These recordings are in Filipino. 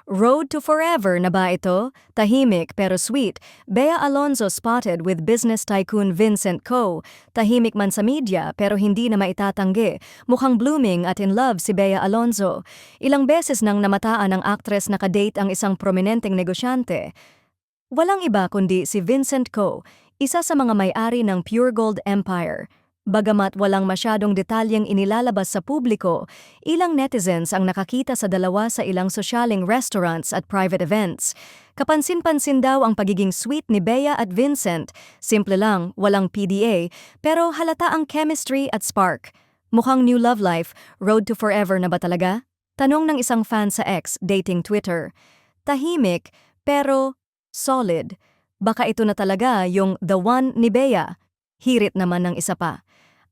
Road to Forever na ba ito? Tahimik pero sweet. Bea Alonzo spotted with business tycoon Vincent Ko. Tahimik man sa media pero hindi na maitatanggi. Mukhang blooming at in love si Bea Alonzo. Ilang beses nang namataan ang aktres nakadate ang isang prominenteng negosyante. Walang iba kundi si Vincent Ko, isa sa mga may-ari ng Pure Gold Empire. Bagamat walang masyadong detalyeng inilalabas sa publiko, ilang netizens ang nakakita sa dalawa sa ilang sosyaling restaurants at private events. Kapansin-pansin daw ang pagiging sweet ni Bea at Vincent. Simple lang, walang PDA, pero halata ang chemistry at spark. Mukhang new love life, road to forever na ba talaga? Tanong ng isang fan sa X, dating Twitter. Tahimik, pero solid. Baka ito na talaga yung the one ni Bea. Hirit naman ng isa pa.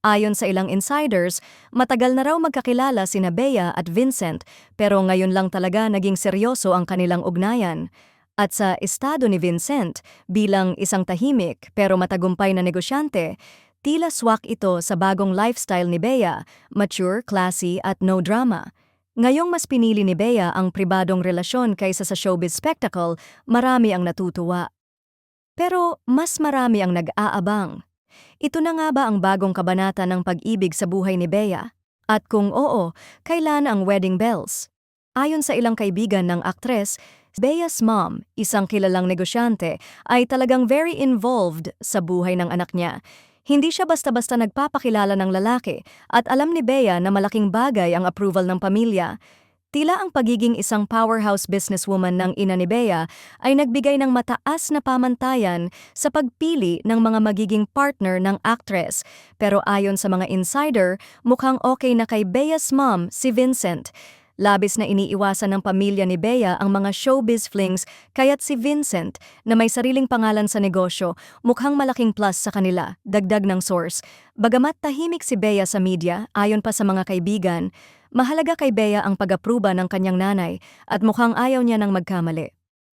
Ayon sa ilang insiders, matagal na raw magkakilala sina Bea at Vincent pero ngayon lang talaga naging seryoso ang kanilang ugnayan. At sa estado ni Vincent, bilang isang tahimik pero matagumpay na negosyante, tila swak ito sa bagong lifestyle ni Bea, mature, classy at no drama. Ngayong mas pinili ni Bea ang pribadong relasyon kaysa sa showbiz spectacle, marami ang natutuwa. Pero mas marami ang nag-aabang. Ito na nga ba ang bagong kabanata ng pag-ibig sa buhay ni Bea? At kung oo, kailan ang wedding bells? Ayon sa ilang kaibigan ng aktres, Bea's mom, isang kilalang negosyante, ay talagang very involved sa buhay ng anak niya. Hindi siya basta-basta nagpapakilala ng lalaki at alam ni Bea na malaking bagay ang approval ng pamilya. Tila ang pagiging isang powerhouse businesswoman ng ina ni Bea ay nagbigay ng mataas na pamantayan sa pagpili ng mga magiging partner ng actress. Pero ayon sa mga insider, mukhang okay na kay Bea's mom si Vincent. Labis na iniiwasan ng pamilya ni Bea ang mga showbiz flings kaya't si Vincent, na may sariling pangalan sa negosyo, mukhang malaking plus sa kanila, dagdag ng source. Bagamat tahimik si Bea sa media, ayon pa sa mga kaibigan, mahalaga kay Bea ang pag-apruba ng kanyang nanay at mukhang ayaw niya ng magkamali.